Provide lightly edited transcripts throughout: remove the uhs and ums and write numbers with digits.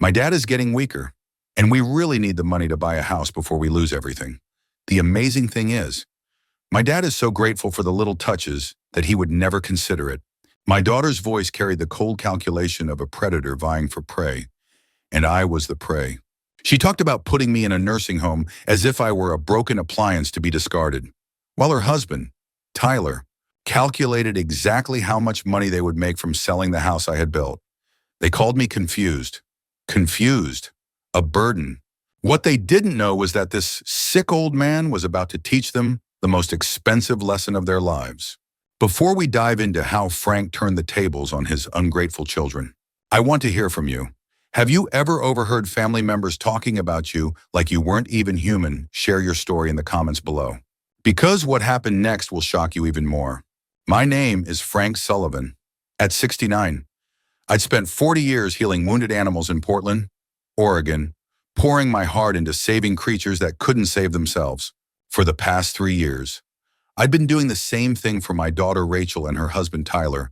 My dad is getting weaker, and we really need the money to buy a house before we lose everything. The amazing thing is, my dad is so grateful for the little touches that he would never consider it. My daughter's voice carried the cold calculation of a predator vying for prey, and I was the prey. She talked about putting me in a nursing home as if I were a broken appliance to be discarded, while her husband, Tyler, calculated exactly how much money they would make from selling the house I had built. They called me confused. Confused. A burden. What they didn't know was that this sick old man was about to teach them the most expensive lesson of their lives. Before we dive into how Frank turned the tables on his ungrateful children, I want to hear from you. Have you ever overheard family members talking about you like you weren't even human? Share your story in the comments below. Because what happened next will shock you even more. My name is Frank Sullivan. At 69, I'd spent 40 years healing wounded animals in Portland, Oregon, pouring my heart into saving creatures that couldn't save themselves. For the past 3 years, I'd been doing the same thing for my daughter Rachel and her husband Tyler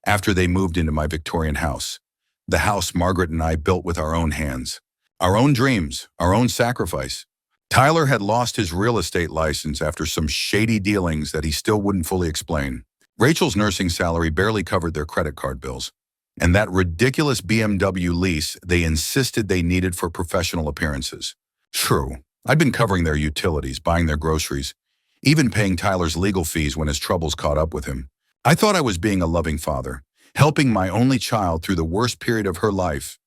after they moved into my Victorian house. The house Margaret and I built with our own hands. Our own dreams, our own sacrifice. Tyler had lost his real estate license after some shady dealings that he still wouldn't fully explain. Rachel's nursing salary barely covered their credit card bills. And that ridiculous BMW lease they insisted they needed for professional appearances. True, I'd been covering their utilities, buying their groceries, even paying Tyler's legal fees when his troubles caught up with him. I thought I was being a loving father, helping my only child through the worst period of her life.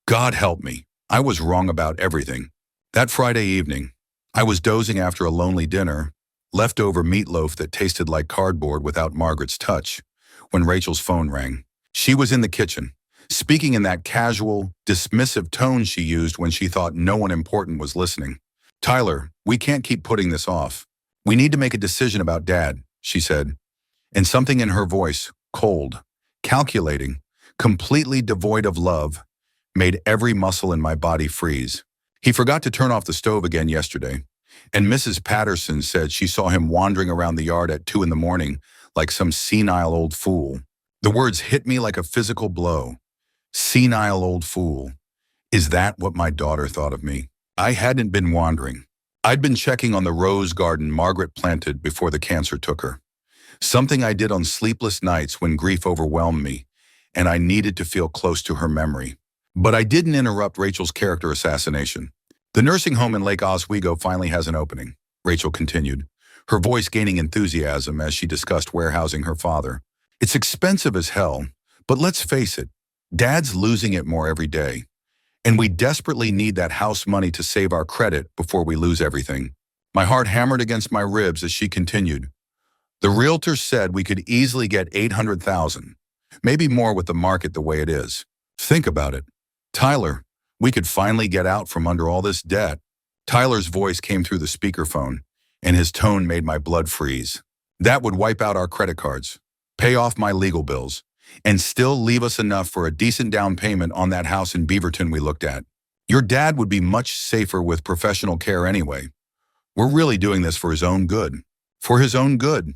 God help me, I was wrong about everything. That Friday evening, I was dozing after a lonely dinner, leftover meatloaf that tasted like cardboard without Margaret's touch, when Rachel's phone rang. She was in the kitchen, speaking in that casual, dismissive tone she used when she thought no one important was listening. "Tyler, we can't keep putting this off. We need to make a decision about Dad," she said. And something in her voice, cold, calculating, completely devoid of love, made every muscle in my body freeze. He forgot to turn off the stove again yesterday, and Mrs. Patterson said she saw him wandering around the yard at 2 in the morning like some senile old fool. The words hit me like a physical blow. Senile old fool. Is that what my daughter thought of me? I hadn't been wandering. I'd been checking on the rose garden Margaret planted before the cancer took her. Something I did on sleepless nights when grief overwhelmed me, and I needed to feel close to her memory. But I didn't interrupt Rachel's character assassination. "The nursing home in Lake Oswego finally has an opening," Rachel continued, her voice gaining enthusiasm as she discussed warehousing her father. "It's expensive as hell, but let's face it, Dad's losing it more every day. And we desperately need that house money to save our credit before we lose everything." My heart hammered against my ribs as she continued. "The realtor said we could easily get $800,000, maybe more with the market the way it is. Think about it. Tyler, we could finally get out from under all this debt." Tyler's voice came through the speakerphone, and his tone made my blood freeze. "That would wipe out our credit cards, pay off my legal bills, and still leave us enough for a decent down payment on that house in Beaverton we looked at. Your dad would be much safer with professional care anyway. We're really doing this for his own good." For his own good.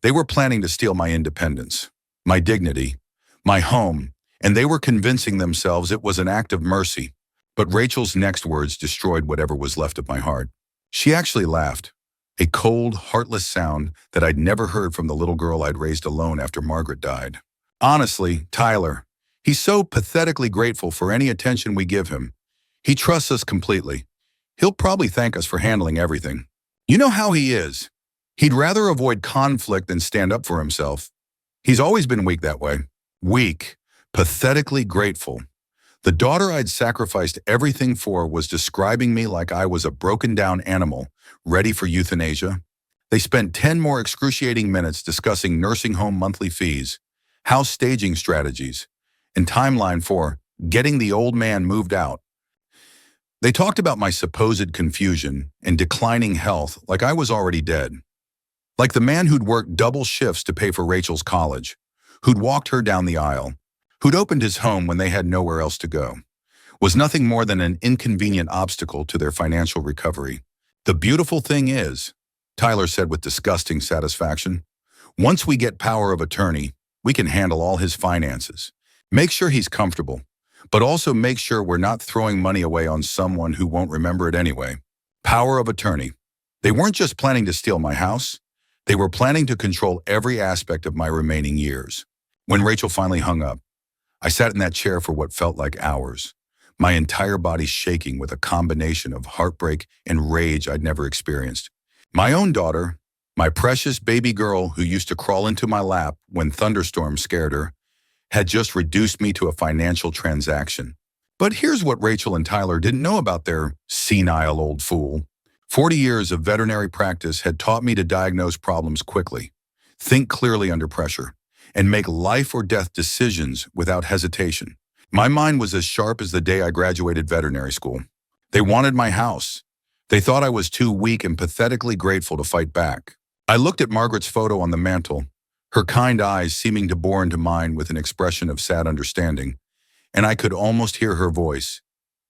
They were planning to steal my independence, my dignity, my home, and they were convincing themselves it was an act of mercy. But Rachel's next words destroyed whatever was left of my heart. She actually laughed, a cold, heartless sound that I'd never heard from the little girl I'd raised alone after Margaret died. "Honestly, Tyler, he's so pathetically grateful for any attention we give him. He trusts us completely. He'll probably thank us for handling everything. You know how he is. He'd rather avoid conflict than stand up for himself. He's always been weak that way. Weak, pathetically grateful." The daughter I'd sacrificed everything for was describing me like I was a broken-down animal, ready for euthanasia. They spent 10 more excruciating minutes discussing nursing home monthly fees, house staging strategies, and timeline for getting the old man moved out. They talked about my supposed confusion and declining health like I was already dead. Like the man who'd worked double shifts to pay for Rachel's college, who'd walked her down the aisle, who'd opened his home when they had nowhere else to go, was nothing more than an inconvenient obstacle to their financial recovery. "The beautiful thing is," Tyler said with disgusting satisfaction, "once we get power of attorney, we can handle all his finances. Make sure he's comfortable. but also make sure we're not throwing money away on someone who won't remember it anyway. Power of attorney. They weren't just planning to steal my house. They were planning to control every aspect of my remaining years. When Rachel finally hung up, I sat in that chair for what felt like hours, my entire body shaking with a combination of heartbreak and rage I'd never experienced. My own daughter, my precious baby girl who used to crawl into my lap when thunderstorms scared her, had just reduced me to a financial transaction. But here's what Rachel and Tyler didn't know about their senile old fool. 40 years of veterinary practice had taught me to diagnose problems quickly, think clearly under pressure, and make life or death decisions without hesitation. My mind was as sharp as the day I graduated veterinary school. They wanted my house. They thought I was too weak and pathetically grateful to fight back. I looked at Margaret's photo on the mantel, her kind eyes seeming to bore into mine with an expression of sad understanding, and I could almost hear her voice.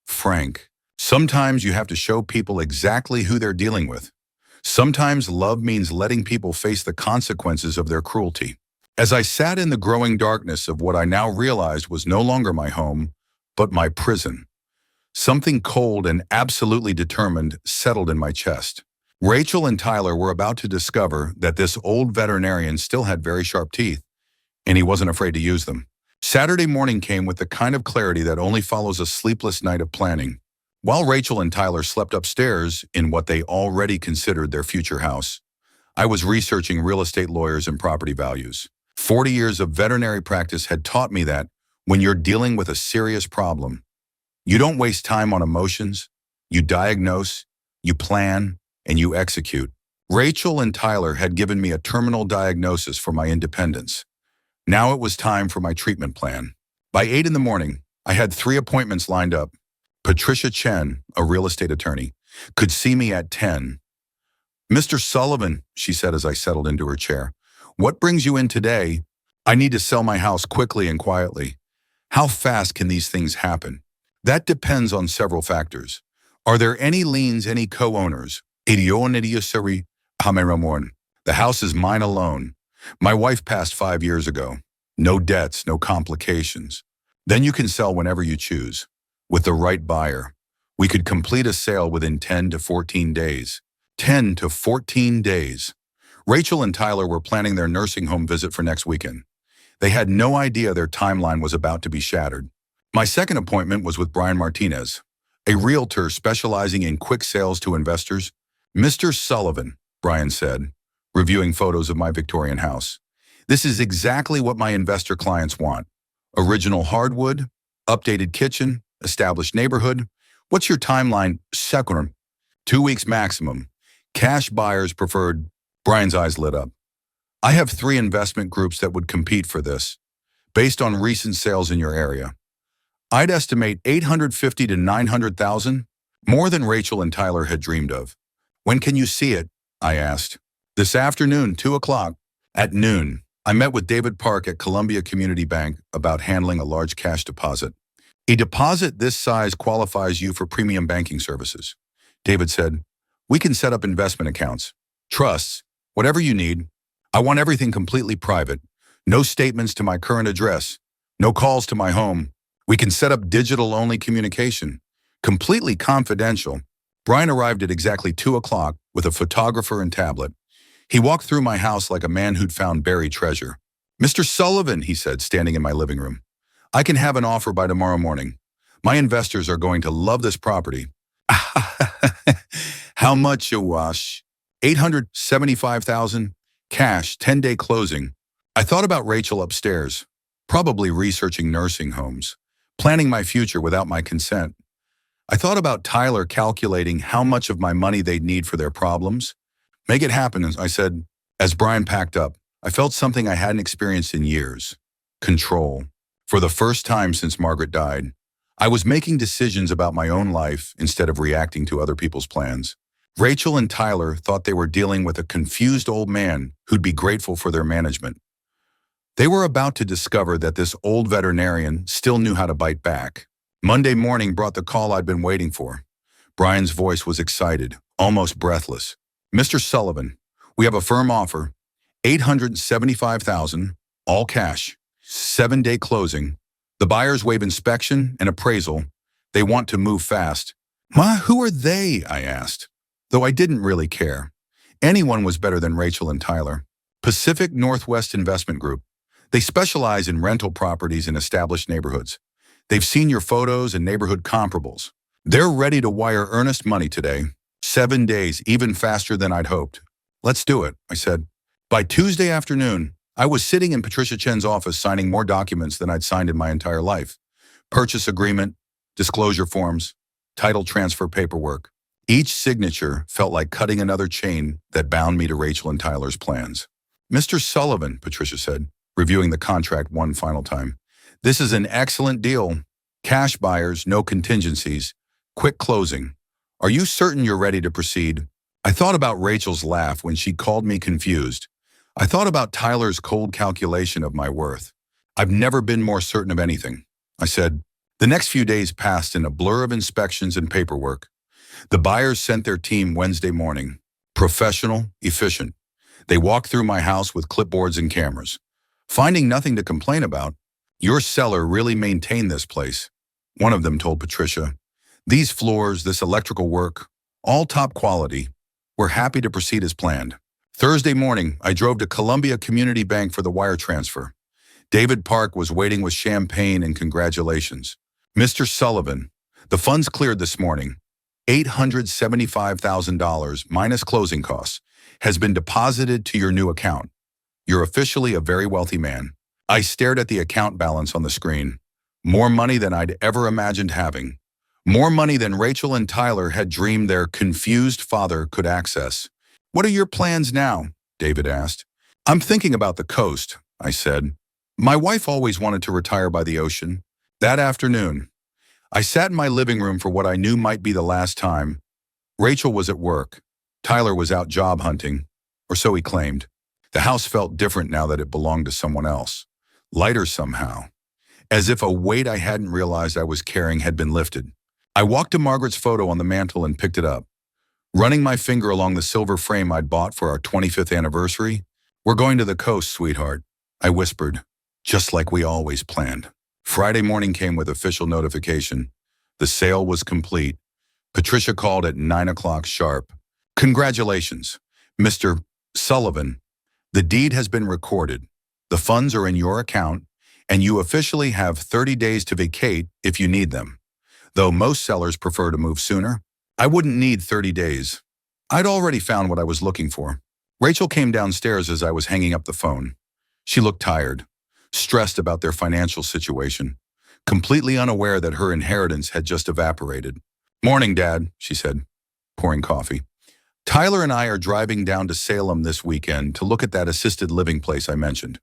Frank, sometimes you have to show people exactly who they're dealing with. Sometimes love means letting people face the consequences of their cruelty. As I sat in the growing darkness of what I now realized was no longer my home, but my prison, something cold and absolutely determined settled in my chest. Rachel and Tyler were about to discover that this old veterinarian still had very sharp teeth, and he wasn't afraid to use them. Saturday morning came with the kind of clarity that only follows a sleepless night of planning. While Rachel and Tyler slept upstairs in what they already considered their future house, I was researching real estate lawyers and property values. 40 years of veterinary practice had taught me that when you're dealing with a serious problem, you don't waste time on emotions, you diagnose, you plan, and you execute. Rachel and Tyler had given me a terminal diagnosis for my independence. Now it was time for my treatment plan. By 8 in the morning, I had 3 appointments lined up. Patricia Chen, a real estate attorney, could see me at 10. Mr. Sullivan, she said as I settled into her chair, what brings you in today? I need to sell my house quickly and quietly. How fast can these things happen? That depends on several factors. Are there any liens, any co-owners? The house is mine alone. My wife passed 5 years ago. No debts, no complications. Then you can sell whenever you choose. With the right buyer, we could complete a sale within 10 to 14 days. 10 to 14 days. Rachel and Tyler were planning their nursing home visit for next weekend. They had no idea their timeline was about to be shattered. My second appointment was with Brian Martinez, a realtor specializing in quick sales to investors. Mr. Sullivan, Brian said, reviewing photos of my Victorian house. This is exactly what my investor clients want. Original hardwood, updated kitchen, established neighborhood. What's your timeline? Second, 2 weeks maximum. Cash buyers preferred. Brian's eyes lit up. I have 3 investment groups that would compete for this, based on recent sales in your area. I'd estimate 850 to 900,000, more than Rachel and Tyler had dreamed of. When can you see it? I asked. This afternoon, 2 o'clock. At noon, I met with David Park at Columbia Community Bank about handling a large cash deposit. A deposit this size qualifies you for premium banking services. David said, we can set up investment accounts, trusts, whatever you need. I want everything completely private. No statements to my current address. No calls to my home. We can set up digital-only communication. Completely confidential. Brian arrived at exactly 2 o'clock with a photographer and tablet. He walked through my house like a man who'd found buried treasure. Mr. Sullivan, he said, standing in my living room. I can have an offer by tomorrow morning. My investors are going to love this property. How much you wash? 875,000, cash, 10-day closing. I thought about Rachel upstairs, probably researching nursing homes, planning my future without my consent. I thought about Tyler calculating how much of my money they'd need for their problems. Make it happen, I said. As Brian packed up, I felt something I hadn't experienced in years. Control. For the first time since Margaret died, I was making decisions about my own life instead of reacting to other people's plans. Rachel and Tyler thought they were dealing with a confused old man who'd be grateful for their management. They were about to discover that this old veterinarian still knew how to bite back. Monday morning brought the call I'd been waiting for. Brian's voice was excited, almost breathless. Mr. Sullivan, we have a firm offer, 875,000, all cash, 7-day closing, The buyers waive inspection and appraisal. They want to move fast. Ma, who are they? I asked, though I didn't really care. Anyone was better than Rachel and Tyler. Pacific Northwest Investment Group. They specialize in rental properties in established neighborhoods. They've seen your photos and neighborhood comparables. They're ready to wire earnest money today. 7 days, even faster than I'd hoped. Let's do it, I said. By Tuesday afternoon, I was sitting in Patricia Chen's office signing more documents than I'd signed in my entire life. Purchase agreement, disclosure forms, title transfer paperwork. Each signature felt like cutting another chain that bound me to Rachel and Tyler's plans. Mr. Sullivan, Patricia said, reviewing the contract one final time. This is an excellent deal. Cash buyers, no contingencies, quick closing. Are you certain you're ready to proceed? I thought about Rachel's laugh when she called me confused. I thought about Tyler's cold calculation of my worth. I've never been more certain of anything. I said, the next few days passed in a blur of inspections and paperwork. The buyers sent their team Wednesday morning. Professional, efficient. They walked through my house with clipboards and cameras. Finding nothing to complain about, your seller really maintained this place. One of them told Patricia, these floors, this electrical work, all top quality. We're happy to proceed as planned. Thursday morning, I drove to Columbia Community Bank for the wire transfer. David Park was waiting with champagne and congratulations. Mr. Sullivan, the funds cleared this morning. $875,000 minus closing costs has been deposited to your new account. You're officially a very wealthy man. I stared at the account balance on the screen. More money than I'd ever imagined having. More money than Rachel and Tyler had dreamed their confused father could access. What are your plans now? David asked. I'm thinking about the coast, I said. My wife always wanted to retire by the ocean. That afternoon, I sat in my living room for what I knew might be the last time. Rachel was at work. Tyler was out job hunting, or so he claimed. The house felt different now that it belonged to someone else. Lighter somehow. As if a weight I hadn't realized I was carrying had been lifted. I walked to Margaret's photo on the mantel and picked it up. Running my finger along the silver frame I'd bought for our 25th anniversary, we're going to the coast, sweetheart, I whispered, just like we always planned. Friday morning came with official notification. The sale was complete. Patricia called at 9 o'clock sharp. Congratulations, Mr. Sullivan. The deed has been recorded. The funds are in your account, and you officially have 30 days to vacate if you need them. Though most sellers prefer to move sooner, I wouldn't need 30 days. I'd already found what I was looking for. Rachel came downstairs as I was hanging up the phone. She looked tired, stressed about their financial situation, completely unaware that her inheritance had just evaporated. Morning, Dad, she said, pouring coffee. Tyler and I are driving down to Salem this weekend to look at that assisted living place I mentioned.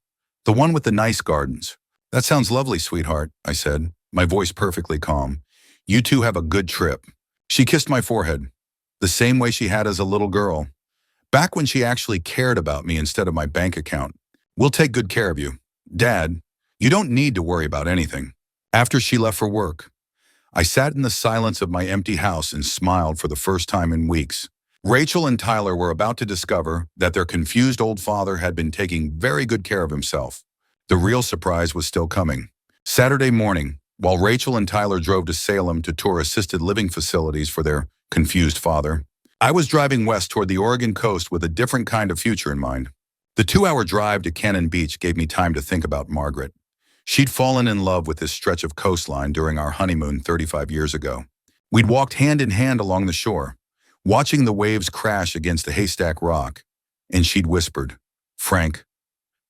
The one with the nice gardens. That sounds lovely, sweetheart, I said, my voice perfectly calm. You two have a good trip. She kissed my forehead, the same way she had as a little girl, back when she actually cared about me instead of my bank account. We'll take good care of you. Dad, you don't need to worry about anything. After she left for work, I sat in the silence of my empty house and smiled for the first time in weeks. Rachel and Tyler were about to discover that their confused old father had been taking very good care of himself. The real surprise was still coming. Saturday morning, while Rachel and Tyler drove to Salem to tour assisted living facilities for their confused father, I was driving west toward the Oregon coast with a different kind of future in mind. The 2-hour drive to Cannon Beach gave me time to think about Margaret. She'd fallen in love with this stretch of coastline during our honeymoon 35 years ago. We'd walked hand in hand along the shore, watching the waves crash against the haystack rock, and she'd whispered, Frank,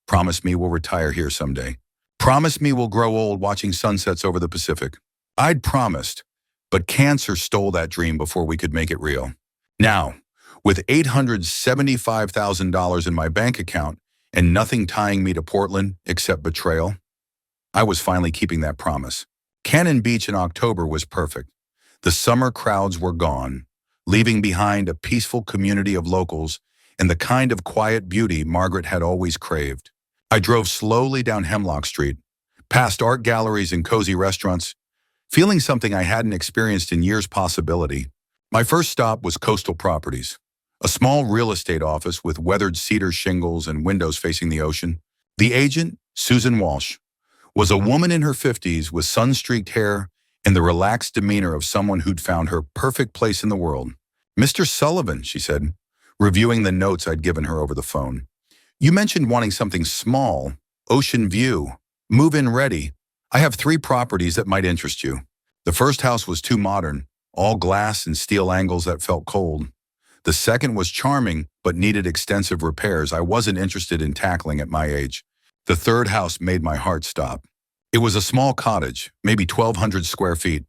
promise me we'll retire here someday. Promise me we'll grow old watching sunsets over the Pacific. I'd promised, but cancer stole that dream before we could make it real. Now, with $875,000 in my bank account and nothing tying me to Portland except betrayal, I was finally keeping that promise. Cannon Beach in October was perfect. The summer crowds were gone, leaving behind a peaceful community of locals and the kind of quiet beauty Margaret had always craved. I drove slowly down Hemlock Street, past art galleries and cozy restaurants, feeling something I hadn't experienced in years possibility. My first stop was Coastal Properties, a small real estate office with weathered cedar shingles and windows facing the ocean. The agent, Susan Walsh, was a woman in her 50s with sun-streaked hair and the relaxed demeanor of someone who'd found her perfect place in the world. "Mr. Sullivan," she said, reviewing the notes I'd given her over the phone. "You mentioned wanting something small, ocean view, move-in ready. I have 3 properties that might interest you." The first house was too modern, all glass and steel angles that felt cold. The second was charming, but needed extensive repairs I wasn't interested in tackling at my age. The third house made my heart stop. It was a small cottage, maybe 1,200 square feet,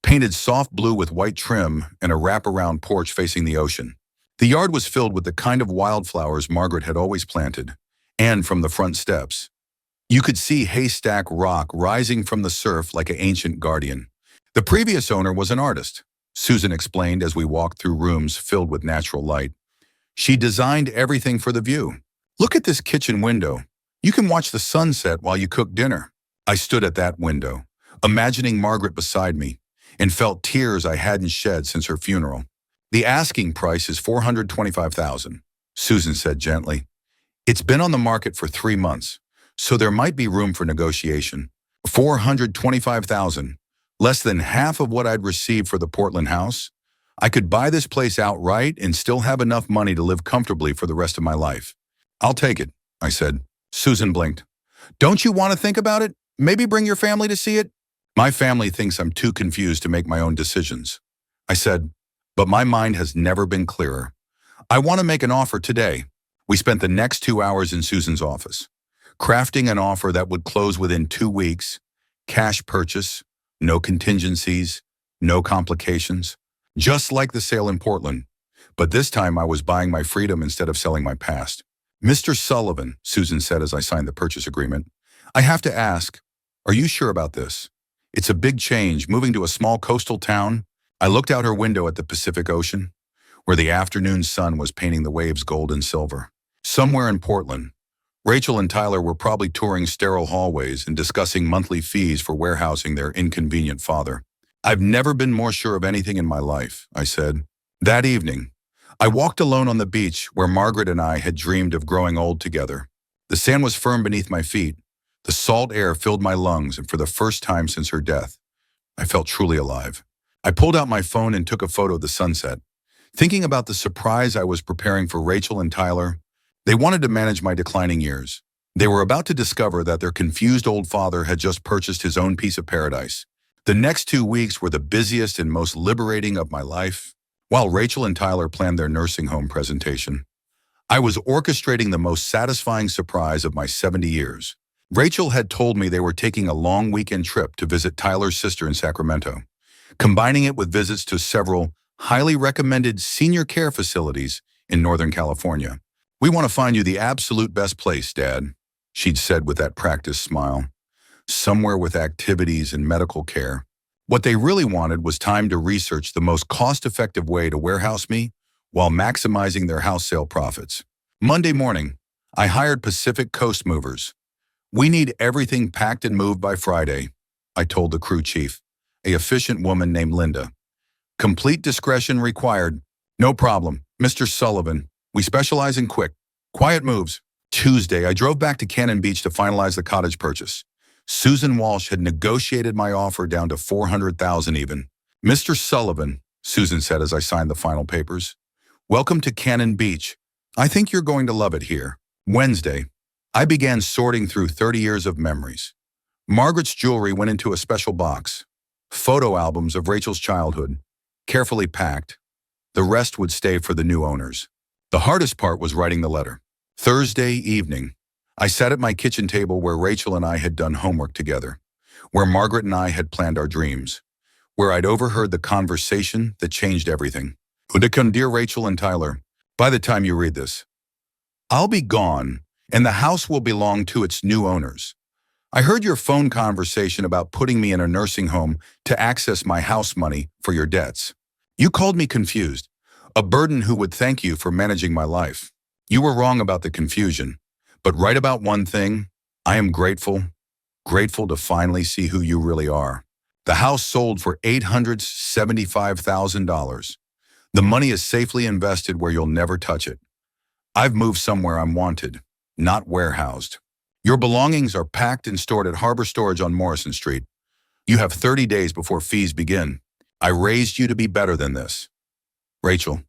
painted soft blue with white trim and a wraparound porch facing the ocean. The yard was filled with the kind of wildflowers Margaret had always planted, and from the front steps, you could see Haystack Rock rising from the surf like an ancient guardian. The previous owner was an artist, Susan explained as we walked through rooms filled with natural light. She designed everything for the view. "Look at this kitchen window. You can watch the sunset while you cook dinner." I stood at that window, imagining Margaret beside me, and felt tears I hadn't shed since her funeral. "The asking price is $425,000, Susan said gently. "It's been on the market for 3 months, so there might be room for negotiation." $425,000, less than half of what I'd received for the Portland house. I could buy this place outright and still have enough money to live comfortably for the rest of my life. "I'll take it," I said. Susan blinked. "Don't you want to think about it? Maybe bring your family to see it?" "My family thinks I'm too confused to make my own decisions," I said, but my mind has never been clearer. "I want to make an offer today." We spent the next 2 hours in Susan's office, crafting an offer that would close within 2 weeks, cash purchase, no contingencies, no complications, just like the sale in Portland. But this time I was buying my freedom instead of selling my past. "Mr. Sullivan," Susan said as I signed the purchase agreement, "I have to ask, are you sure about this? It's a big change, moving to a small coastal town." I looked out her window at the Pacific Ocean, where the afternoon sun was painting the waves gold and silver. Somewhere in Portland, Rachel and Tyler were probably touring sterile hallways and discussing monthly fees for warehousing their inconvenient father. "I've never been more sure of anything in my life," I said. That evening, I walked alone on the beach where Margaret and I had dreamed of growing old together. The sand was firm beneath my feet. The salt air filled my lungs, and for the first time since her death, I felt truly alive. I pulled out my phone and took a photo of the sunset. Thinking about the surprise I was preparing for Rachel and Tyler, they wanted to manage my declining years. They were about to discover that their confused old father had just purchased his own piece of paradise. The next 2 weeks were the busiest and most liberating of my life. While Rachel and Tyler planned their nursing home presentation, I was orchestrating the most satisfying surprise of my 70 years. Rachel had told me they were taking a long weekend trip to visit Tyler's sister in Sacramento, combining it with visits to several highly recommended senior care facilities in Northern California. "We want to find you the absolute best place, Dad," she'd said with that practiced smile. "Somewhere with activities and medical care." What they really wanted was time to research the most cost-effective way to warehouse me while maximizing their house sale profits. Monday morning, I hired Pacific Coast movers. "We need everything packed and moved by Friday," I told the crew chief, an efficient woman named Linda. "Complete discretion required." "No problem, Mr. Sullivan. We specialize in quick, quiet moves." Tuesday, I drove back to Cannon Beach to finalize the cottage purchase. Susan Walsh had negotiated my offer down to $400,000 even. "Mr. Sullivan," Susan said as I signed the final papers, "welcome to Cannon Beach. I think you're going to love it here." Wednesday, I began sorting through 30 years of memories. Margaret's jewelry went into a special box. Photo albums of Rachel's childhood, carefully packed. The rest would stay for the new owners. The hardest part was writing the letter. Thursday evening, I sat at my kitchen table where Rachel and I had done homework together, where Margaret and I had planned our dreams, where I'd overheard the conversation that changed everything. "Dear Rachel and Tyler, by the time you read this, I'll be gone, and the house will belong to its new owners. I heard your phone conversation about putting me in a nursing home to access my house money for your debts. You called me confused, a burden who would thank you for managing my life. You were wrong about the confusion, but right about one thing, I am grateful to finally see who you really are. The house sold for $875,000. The money is safely invested where you'll never touch it. I've moved somewhere I'm wanted, not warehoused." Your belongings are packed and stored at Harbor Storage on Morrison Street. You have 30 days before fees begin. I raised you to be better than this. Rachel,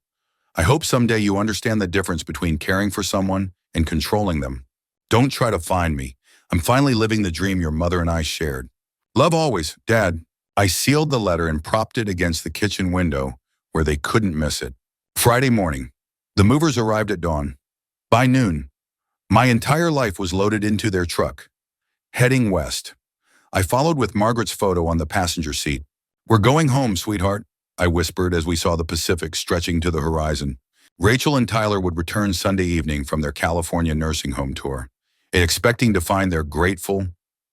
I hope someday you understand the difference between caring for someone and controlling them. Don't try to find me. I'm finally living the dream your mother and I shared. Love always, Dad. I sealed the letter and propped it against the kitchen window where they couldn't miss it. Friday morning. The movers arrived at dawn. By noon, my entire life was loaded into their truck, heading west. I followed with Margaret's photo on the passenger seat. We're going home, sweetheart, I whispered as we saw the Pacific stretching to the horizon. Rachel and Tyler would return Sunday evening from their California nursing home tour, expecting to find their grateful,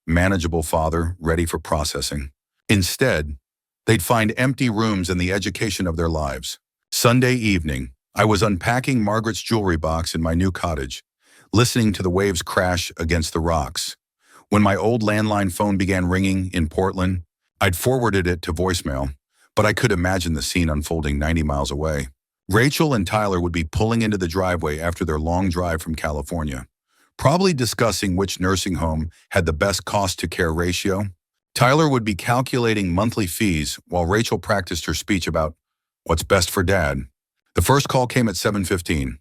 manageable father ready for processing. Instead, they'd find empty rooms and the education of their lives. Sunday evening, I was unpacking Margaret's jewelry box in my new cottage, listening to the waves crash against the rocks. When my old landline phone began ringing in Portland, I'd forwarded it to voicemail, but I could imagine the scene unfolding 90 miles away. Rachel and Tyler would be pulling into the driveway after their long drive from California, probably discussing which nursing home had the best cost-to-care ratio. Tyler would be calculating monthly fees while Rachel practiced her speech about what's best for Dad. The first call came at 7:15.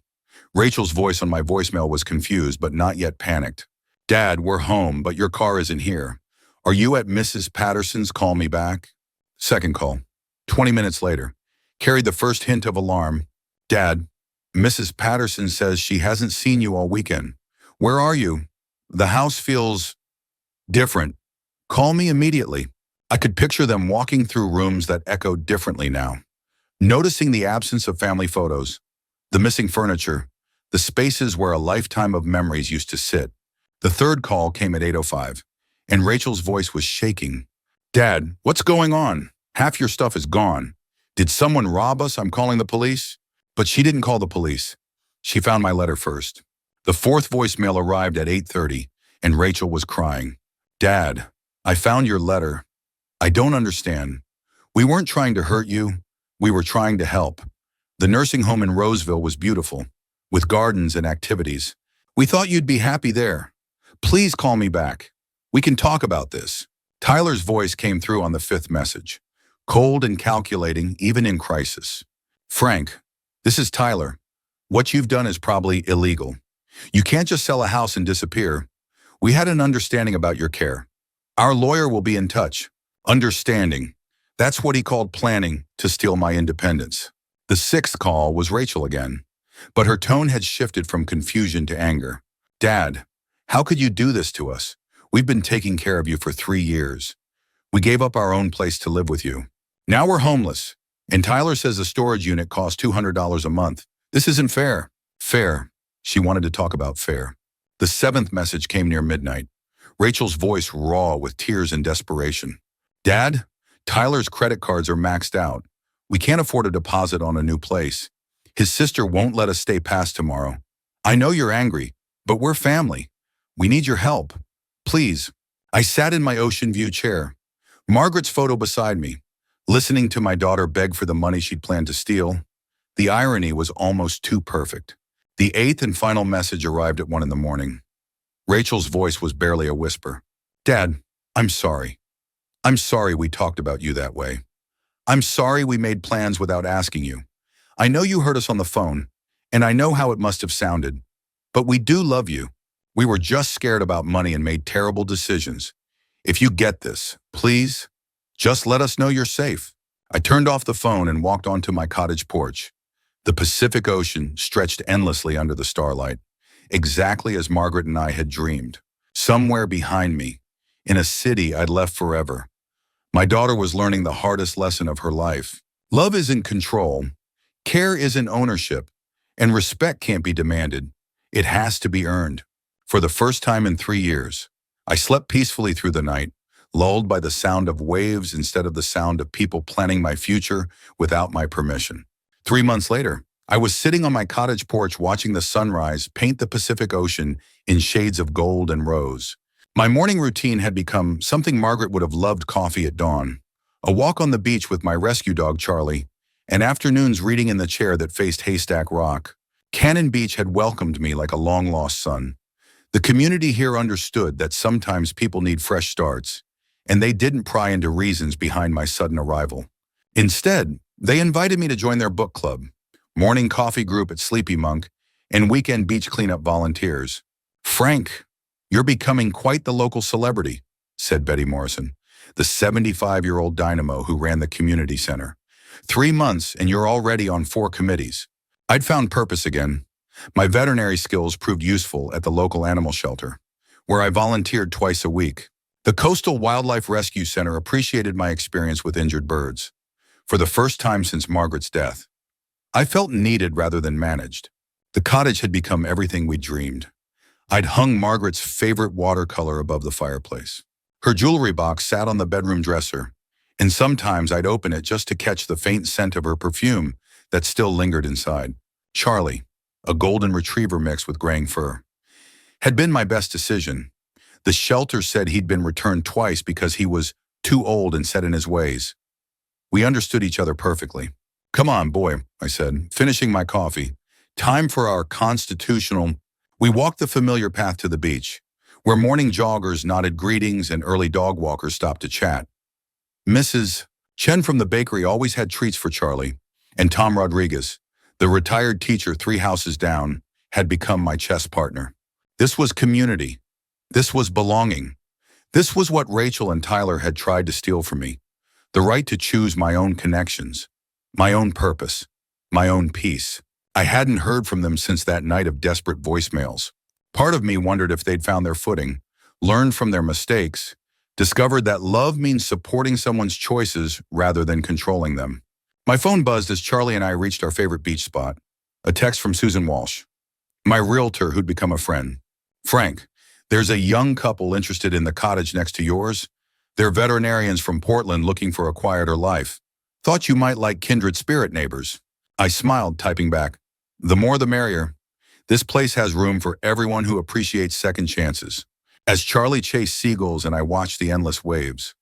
Rachel's voice on my voicemail was confused but not yet panicked. Dad, we're home, but your car isn't here. Are you at Mrs. Patterson's? Call me back. Second call, 20 minutes later, carried the first hint of alarm. Dad, Mrs. Patterson says she hasn't seen you all weekend. Where are you? The house feels different. Call me immediately. I could picture them walking through rooms that echoed differently now, noticing the absence of family photos, the missing furniture, the spaces where a lifetime of memories used to sit. The third call came at 8:05, and Rachel's voice was shaking. Dad, what's going on? Half your stuff is gone. Did someone rob us? I'm calling the police. But she didn't call the police. She found my letter first. The fourth voicemail arrived at 8:30, and Rachel was crying. Dad, I found your letter. I don't understand. We weren't trying to hurt you. We were trying to help. The nursing home in Roseville was beautiful, with gardens and activities. We thought you'd be happy there. Please call me back. We can talk about this. Tyler's voice came through on the fifth message, cold and calculating even in crisis. Frank, this is Tyler. What you've done is probably illegal. You can't just sell a house and disappear. We had an understanding about your care. Our lawyer will be in touch. Understanding. That's what he called planning to steal my independence. The sixth call was Rachel again, but her tone had shifted from confusion to anger. Dad, how could you do this to us? We've been taking care of you for 3 years. We gave up our own place to live with you. Now we're homeless, and Tyler says the storage unit costs $200 a month. This isn't fair. Fair. She wanted to talk about fair. The seventh message came near midnight, Rachel's voice raw with tears and desperation. Dad, Tyler's credit cards are maxed out. We can't afford a deposit on a new place. His sister won't let us stay past tomorrow. I know you're angry, but we're family. We need your help. Please. I sat in my ocean view chair, Margaret's photo beside me, listening to my daughter beg for the money she'd planned to steal. The irony was almost too perfect. The eighth and final message arrived at 1 in the morning. Rachel's voice was barely a whisper. Dad, I'm sorry. I'm sorry we talked about you that way. I'm sorry we made plans without asking you. I know you heard us on the phone, and I know how it must have sounded. But we do love you. We were just scared about money and made terrible decisions. If you get this, please, just let us know you're safe. I turned off the phone and walked onto my cottage porch. The Pacific Ocean stretched endlessly under the starlight, exactly as Margaret and I had dreamed. Somewhere behind me, in a city I'd left forever, my daughter was learning the hardest lesson of her life. Love isn't control, care isn't ownership, and respect can't be demanded. It has to be earned. For the first time in 3 years, I slept peacefully through the night, lulled by the sound of waves instead of the sound of people planning my future without my permission. 3 months later, I was sitting on my cottage porch watching the sunrise paint the Pacific Ocean in shades of gold and rose. My morning routine had become something Margaret would have loved: coffee at dawn, a walk on the beach with my rescue dog Charlie, and afternoons reading in the chair that faced Haystack Rock. Cannon Beach had welcomed me like a long-lost son. The community here understood that sometimes people need fresh starts, and they didn't pry into reasons behind my sudden arrival. Instead, they invited me to join their book club, morning coffee group at Sleepy Monk, and weekend beach cleanup volunteers. "Frank, you're becoming quite the local celebrity," said Betty Morrison, the 75-year-old dynamo who ran the community center. "3 months and you're already on 4 committees." I'd found purpose again. My veterinary skills proved useful at the local animal shelter, where I volunteered twice a week. The Coastal Wildlife Rescue Center appreciated my experience with injured birds. For the first time since Margaret's death, I felt needed rather than managed. The cottage had become everything we dreamed. I'd hung Margaret's favorite watercolor above the fireplace. Her jewelry box sat on the bedroom dresser, and sometimes I'd open it just to catch the faint scent of her perfume that still lingered inside. Charlie, a golden retriever mixed with graying fur, had been my best decision. The shelter said he'd been returned twice because he was too old and set in his ways. We understood each other perfectly. "Come on, boy," I said, finishing my coffee. "Time for our constitutional." We walked the familiar path to the beach, where morning joggers nodded greetings and early dog walkers stopped to chat. Mrs. Chen from the bakery always had treats for Charlie, and Tom Rodriguez, the retired teacher 3 houses down, had become my chess partner. This was community. This was belonging. This was what Rachel and Tyler had tried to steal from me. The right to choose my own connections, my own purpose, my own peace. I hadn't heard from them since that night of desperate voicemails. Part of me wondered if they'd found their footing, learned from their mistakes, discovered that love means supporting someone's choices rather than controlling them. My phone buzzed as Charlie and I reached our favorite beach spot. A text from Susan Walsh, my realtor who'd become a friend. "Frank, there's a young couple interested in the cottage next to yours. They're veterinarians from Portland looking for a quieter life. Thought you might like kindred spirit neighbors." I smiled, typing back, "The more the merrier. This place has room for everyone who appreciates second chances." As Charlie chased seagulls and I watched the endless waves,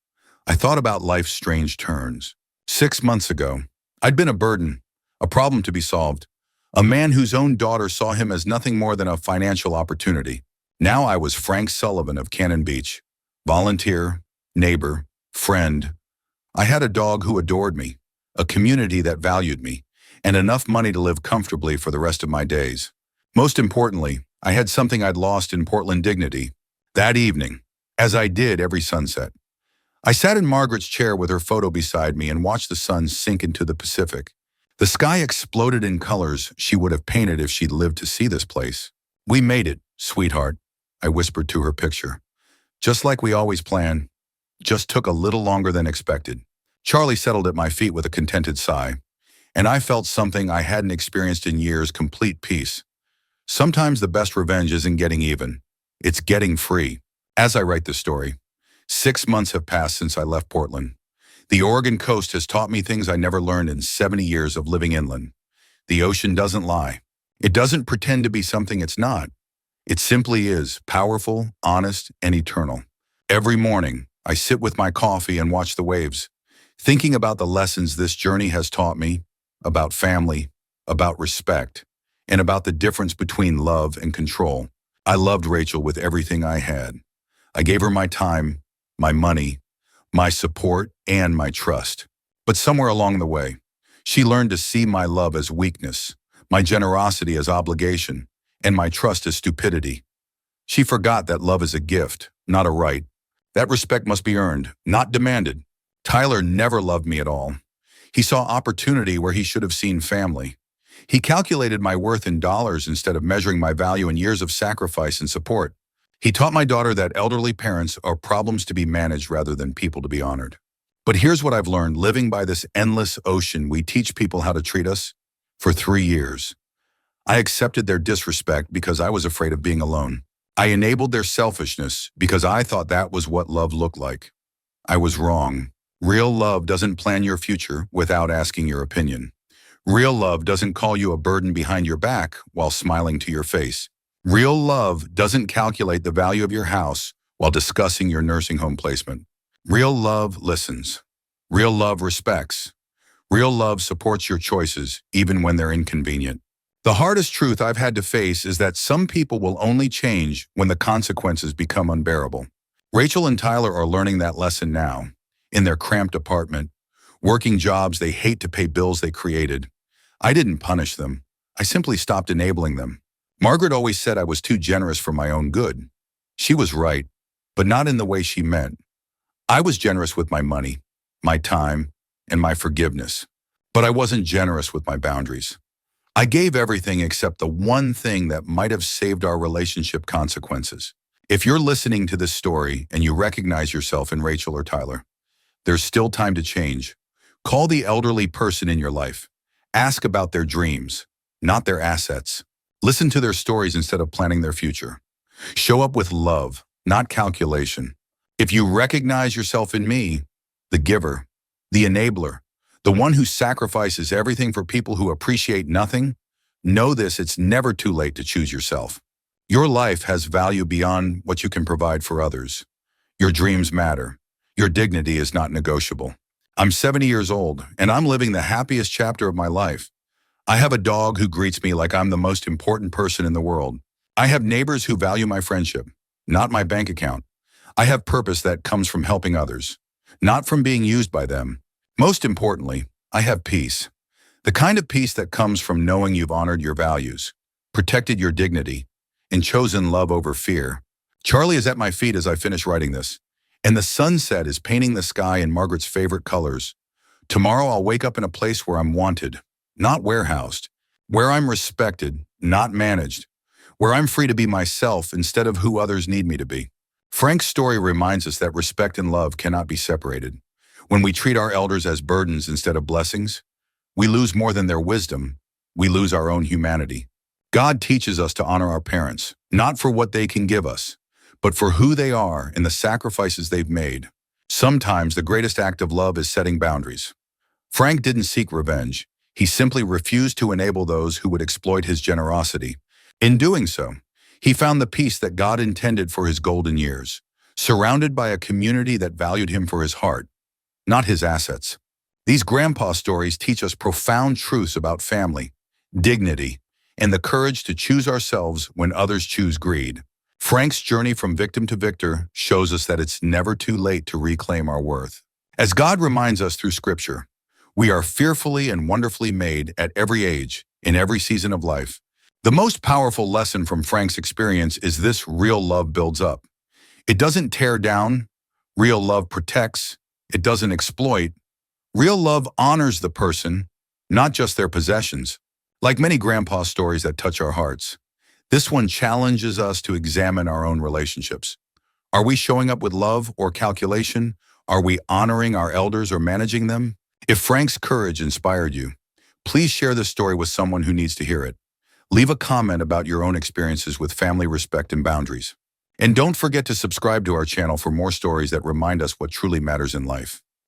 I thought about life's strange turns. 6 months ago, I'd been a burden, a problem to be solved, a man whose own daughter saw him as nothing more than a financial opportunity. Now I was Frank Sullivan of Cannon Beach, volunteer, neighbor, friend. I had a dog who adored me, a community that valued me, and enough money to live comfortably for the rest of my days. Most importantly, I had something I'd lost in Portland: dignity. That evening, as I did every sunset, I sat in Margaret's chair with her photo beside me and watched the sun sink into the Pacific. The sky exploded in colors she would have painted if she'd lived to see this place. "We made it, sweetheart," I whispered to her picture. "Just like we always planned. Just took a little longer than expected." Charlie settled at my feet with a contented sigh, and I felt something I hadn't experienced in years: complete peace. Sometimes the best revenge isn't getting even. It's getting free. As I write this story, 6 months have passed since I left Portland. The Oregon coast has taught me things I never learned in 70 years of living inland. The ocean doesn't lie. It doesn't pretend to be something it's not. It simply is, powerful, honest, and eternal. Every morning, I sit with my coffee and watch the waves, thinking about the lessons this journey has taught me, about family, about respect, and about the difference between love and control. I loved Rachel with everything I had. I gave her my time, my money, my support, and my trust. But somewhere along the way, she learned to see my love as weakness, my generosity as obligation, and my trust as stupidity. She forgot that love is a gift, not a right. That respect must be earned, not demanded. Tyler never loved me at all. He saw opportunity where he should have seen family. He calculated my worth in dollars instead of measuring my value in years of sacrifice and support. He taught my daughter that elderly parents are problems to be managed rather than people to be honored. But here's what I've learned living by this endless ocean we teach people how to treat us. For 3 years, I accepted their disrespect because I was afraid of being alone. I enabled their selfishness because I thought that was what love looked like. I was wrong. Real love doesn't plan your future without asking your opinion. Real love doesn't call you a burden behind your back while smiling to your face. Real love doesn't calculate the value of your house while discussing your nursing home placement. Real love listens. Real love respects. Real love supports your choices even when they're inconvenient. The hardest truth I've had to face is that some people will only change when the consequences become unbearable. Rachel and Tyler are learning that lesson now, in their cramped apartment, working jobs they hate to pay bills they created. I didn't punish them. I simply stopped enabling them. Margaret always said I was too generous for my own good. She was right, but not in the way she meant. I was generous with my money, my time, and my forgiveness. But I wasn't generous with my boundaries. I gave everything except the one thing that might have saved our relationship: consequences. If you're listening to this story and you recognize yourself in Rachel or Tyler, there's still time to change. Call the elderly person in your life. Ask about their dreams, not their assets. Listen to their stories instead of planning their future. Show up with love, not calculation. If you recognize yourself in me, the giver, the enabler, the one who sacrifices everything for people who appreciate nothing, know this: it's never too late to choose yourself. Your life has value beyond what you can provide for others. Your dreams matter. Your dignity is not negotiable. I'm 70 years old, and I'm living the happiest chapter of my life. I have a dog who greets me like I'm the most important person in the world. I have neighbors who value my friendship, not my bank account. I have purpose that comes from helping others, not from being used by them. Most importantly, I have peace. The kind of peace that comes from knowing you've honored your values, protected your dignity, and chosen love over fear. Charlie is at my feet as I finish writing this, and the sunset is painting the sky in Margaret's favorite colors. Tomorrow I'll wake up in a place where I'm wanted, not warehoused, where I'm respected, not managed, where I'm free to be myself instead of who others need me to be. Frank's story reminds us that respect and love cannot be separated. When we treat our elders as burdens instead of blessings, we lose more than their wisdom. We lose our own humanity. God teaches us to honor our parents, not for what they can give us, but for who they are and the sacrifices they've made. Sometimes the greatest act of love is setting boundaries. Frank didn't seek revenge. He simply refused to enable those who would exploit his generosity. In doing so, he found the peace that God intended for his golden years, surrounded by a community that valued him for his heart, not his assets. These grandpa stories teach us profound truths about family, dignity, and the courage to choose ourselves when others choose greed. Frank's journey from victim to victor shows us that it's never too late to reclaim our worth. As God reminds us through Scripture, we are fearfully and wonderfully made at every age, in every season of life. The most powerful lesson from Frank's experience is this: real love builds up. It doesn't tear down. Real love protects. It doesn't exploit. Real love honors the person, not just their possessions. Like many grandpa stories that touch our hearts, this one challenges us to examine our own relationships. Are we showing up with love or calculation? Are we honoring our elders or managing them? If Frank's courage inspired you, please share this story with someone who needs to hear it. Leave a comment about your own experiences with family respect and boundaries. And don't forget to subscribe to our channel for more stories that remind us what truly matters in life.